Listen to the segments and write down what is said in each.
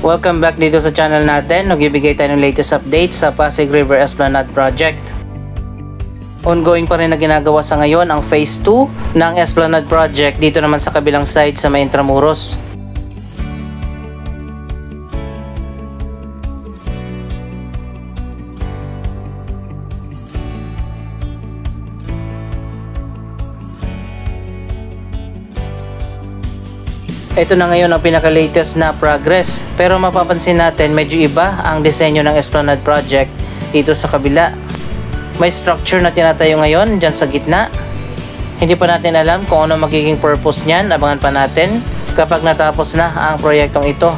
Welcome back dito sa channel natin. Nagbibigay tayo ng latest update sa Pasig River Esplanade Project. Ongoing pa rin na ginagawa sa ngayon ang Phase 2 ng Esplanade Project dito naman sa kabilang side sa may Intramuros. Ito na ngayon ang pinaka-latest na progress, pero mapapansin natin medyo iba ang disenyo ng Esplanade Project dito sa kabila. May structure na tinatayo ngayon dyan sa gitna. Hindi pa natin alam kung ano magiging purpose niyan, abangan pa natin kapag natapos na ang proyektong ito.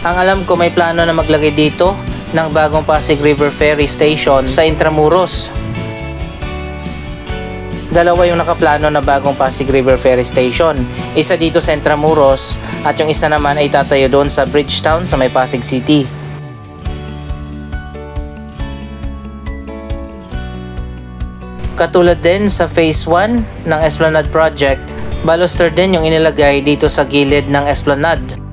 Ang alam ko may plano na maglagay dito ng bagong Pasig River Ferry Station sa Intramuros. Dalawa yung nakaplano na bagong Pasig River Ferry Station. Isa dito sa Intramuros at yung isa naman ay tatayo doon sa Bridgetown sa may Pasig City. Katulad din sa Phase 1 ng Esplanade Project, baluster din yung inilagay dito sa gilid ng Esplanade.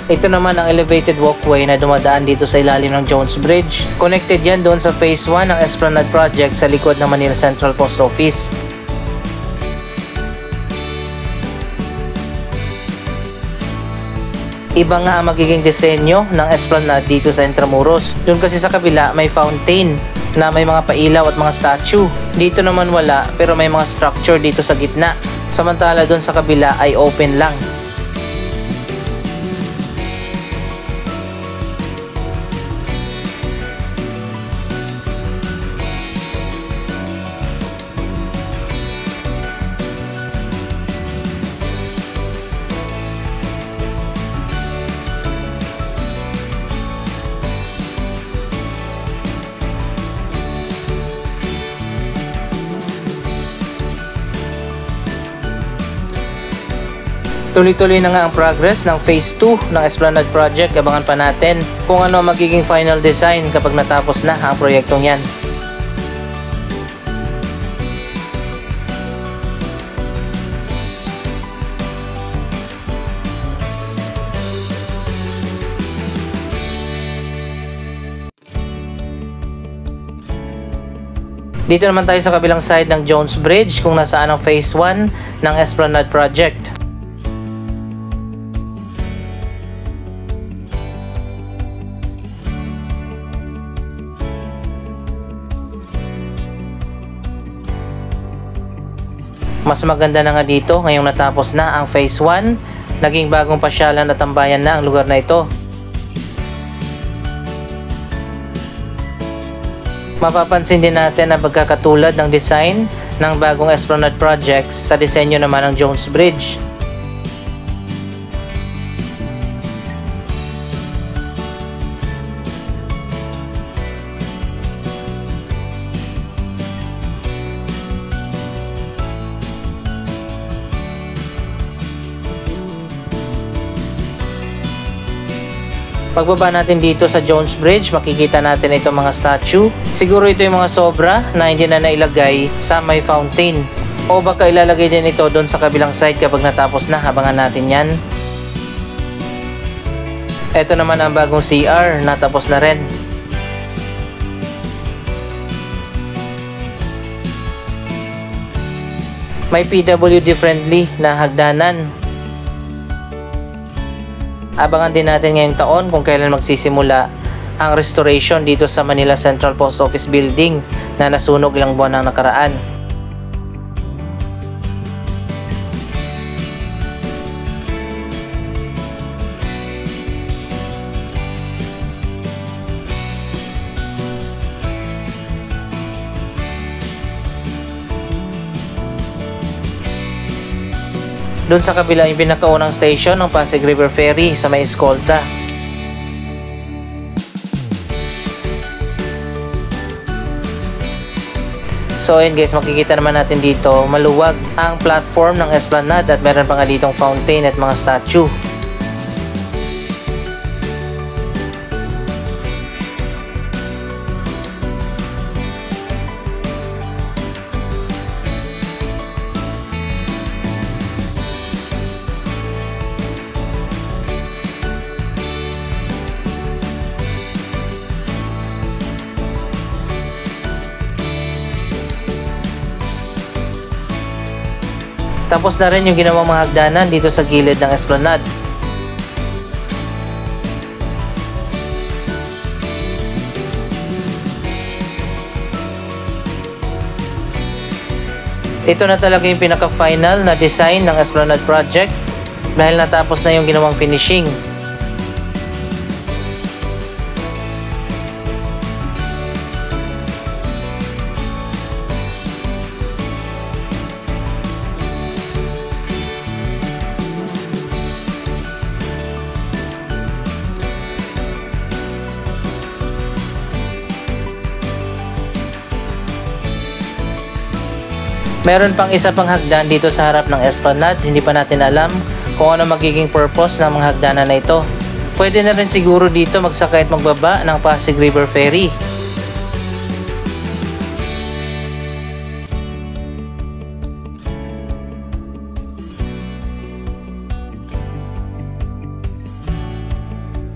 Ito naman ang elevated walkway na dumadaan dito sa ilalim ng Jones Bridge. Connected yan doon sa Phase 1 ng Esplanade Project sa likod ng Manila Central Post Office. Iba nga ang magiging disenyo ng Esplanade dito sa Intramuros. Doon kasi sa kabila may fountain na may mga pailaw at mga statue. Dito naman wala, pero may mga structure dito sa gitna. Samantala doon sa kabila ay open lang. Tuloy-tuloy na nga ang progress ng Phase 2 ng Esplanade Project. Abangan pa natin kung ano magiging final design kapag natapos na ang proyektong yan. Dito naman tayo sa kabilang side ng Jones Bridge kung nasaan ang Phase 1 ng Esplanade Project. Mas maganda na nga dito ngayong natapos na ang Phase 1, naging bagong pasyalan at tambayan na ang lugar na ito. Mapapansin din natin ang pagkakatulad ng design ng bagong Esplanade Project sa disenyo naman ng Jones Bridge. Pagbaba natin dito sa Jones Bridge, makikita natin itong mga statue. Siguro ito yung mga sobra na hindi na nailagay sa may fountain. O baka ilalagay din ito doon sa kabilang side kapag natapos na, abangan natin yan. Ito naman ang bagong CR, natapos na rin. May PWD friendly na hagdanan. Abangan din natin ngayong taon kung kailan magsisimula ang restoration dito sa Manila Central Post Office Building na nasunog ilang buwan ng nakaraan. Doon sa kabila yung pinakaunang station ng Pasig River Ferry sa may eskolta. So ayun guys, makikita naman natin dito maluwag ang platform ng Esplanade at meron pa nga ditong fountain at mga statue. Tapos na rin yung ginawang mga hagdanan dito sa gilid ng Esplanade. Ito na talaga yung pinaka-final na design ng Esplanade project dahil natapos na yung ginawang finishing. Meron pang isa pang hagdan dito sa harap ng Esplanade. Hindi pa natin alam kung ano magiging purpose ng mga hagdanan na ito. Pwede na rin siguro dito magsakay at magbaba ng Pasig River Ferry.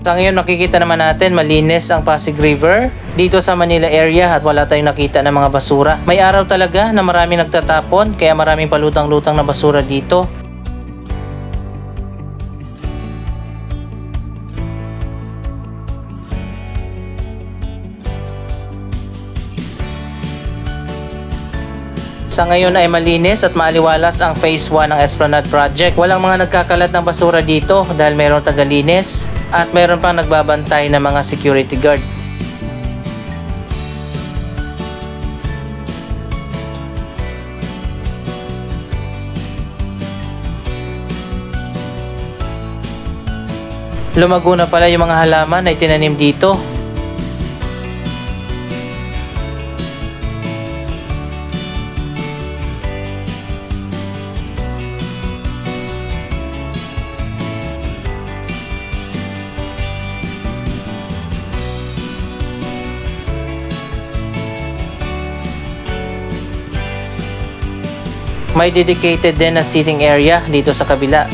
Sa ngayon makikita naman natin malinis ang Pasig River dito sa Manila area at wala tayong nakita ng mga basura. May araw talaga na maraming nagtatapon kaya maraming palutang-lutang na basura dito. Sa ngayon ay malinis at maaliwalas ang Phase 1 ng Esplanade Project. Walang mga nagkakalat ng basura dito dahil mayroong tagalinis at mayroon pang nagbabantay ng mga security guard. Lumago na pala yung mga halaman na itinanim dito. May dedicated din na seating area dito sa kabila.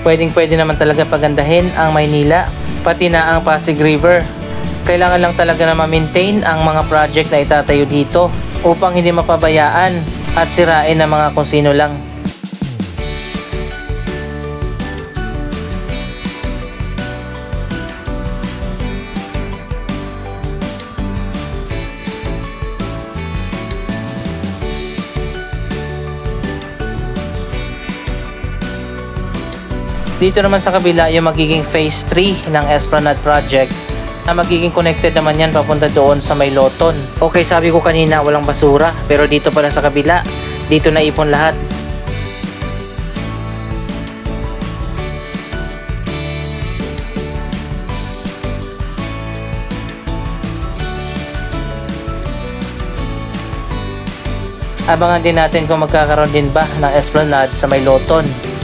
Pwedeng-pwede naman talaga pagandahin ang Maynila, pati na ang Pasig River. Kailangan lang talaga na ma-maintain ang mga project na itatayo dito upang hindi mapabayaan at sirain ng mga kung sino lang. Dito naman sa kabila yung magiging Phase 3 ng Esplanade Project na magiging connected naman yan papunta doon sa may Loton. Okay, sabi ko kanina walang basura pero dito pala sa kabila, dito na ipon lahat. Abangan din natin kung magkakaroon din ba ng Esplanade sa may Loton.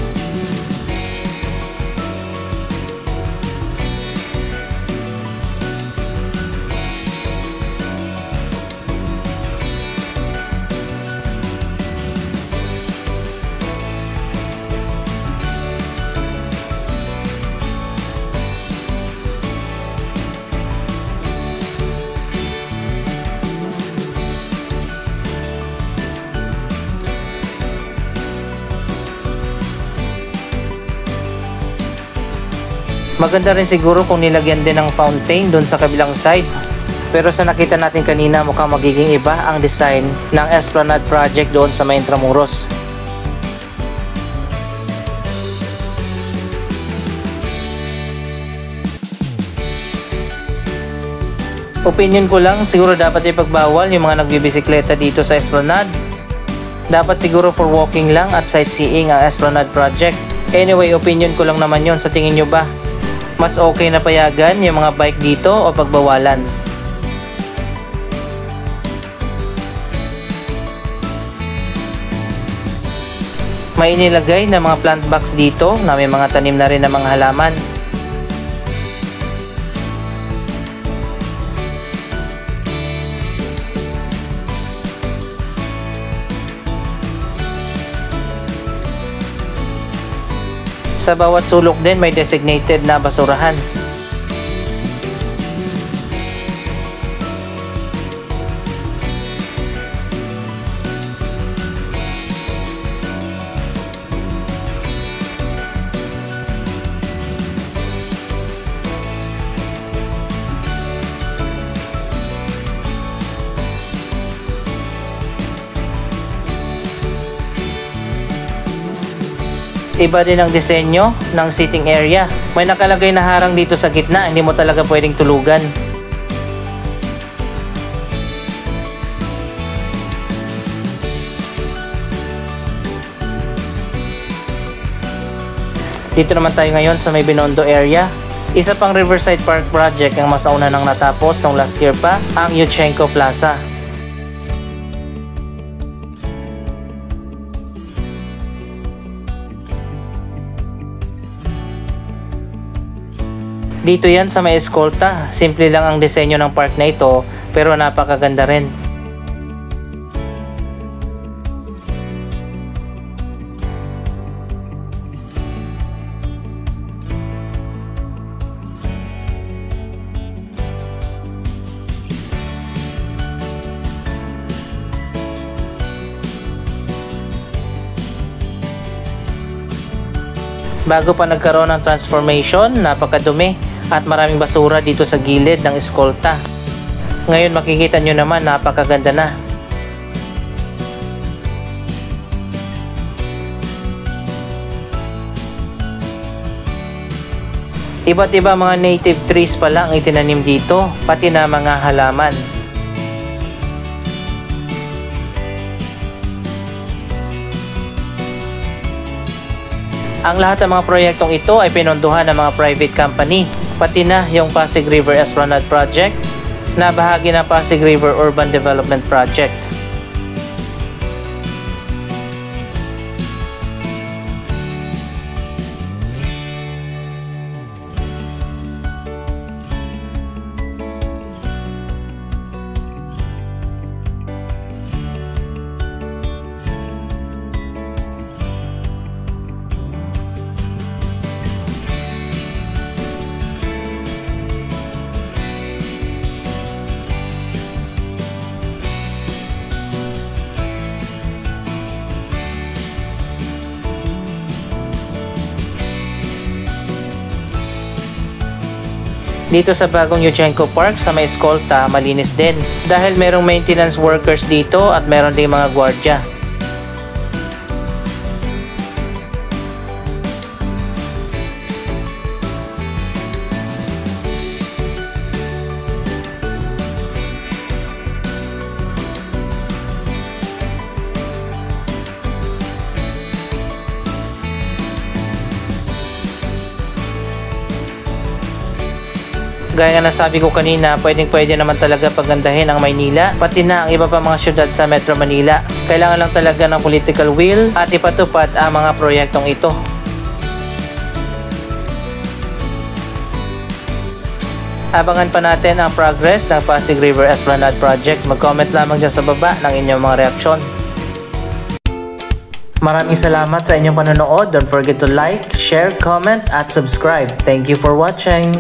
Maganda rin siguro kung nilagyan din ng fountain doon sa kabilang side. Pero sa nakita natin kanina, mukhang magiging iba ang design ng Esplanade Project doon sa may Intramuros. Opinion ko lang, siguro dapat ipagbawal yung mga nagbibisikleta dito sa Esplanade. Dapat siguro for walking lang at sightseeing ang Esplanade Project. Anyway, opinion ko lang naman yun. Sa tingin nyo ba? Mas okay na payagan yung mga bike dito o pagbawalan? May inilagay na mga plant box dito na may mga tanim na rin na mga halaman. Sa bawat sulok din may designated na basurahan. Iba din ang disenyo ng sitting area. May nakalagay na harang dito sa gitna, hindi mo talaga pwedeng tulugan. Dito naman tayo ngayon sa may Binondo area. Isa pang Riverside Park project ang mas nauna nang natapos noong last year pa, ang Yuchenko Plaza. Dito yan sa may Escolta. Simple lang ang disenyo ng park na ito, pero napakaganda rin. Bago pa nagkaroon ng transformation, napakadumi at maraming basura dito sa gilid ng Escolta. Ngayon makikita nyo naman, napakaganda na. Iba't iba mga native trees pala ang itinanim dito, pati na mga halaman. Ang lahat ng mga proyektong ito ay pinondohan ng mga private company, pati na yung Pasig River Esplanade Project na bahagi ng Pasig River Urban Development Project. Dito sa bagong Yuchenko Park sa may Escolta, malinis din dahil merong maintenance workers dito at meron din mga gwardya. Gaya nga nasabi ko kanina, pwede naman talaga pagandahin ang Maynila, pati na ang iba pa mga syudad sa Metro Manila. Kailangan lang talaga ng political will at ipatupad ang mga proyektong ito. Abangan pa natin ang progress ng Pasig River Esplanade Project. Mag-comment lamang dyan sa baba ng inyong mga reaksyon. Maraming salamat sa inyong panonood. Don't forget to like, share, comment at subscribe. Thank you for watching.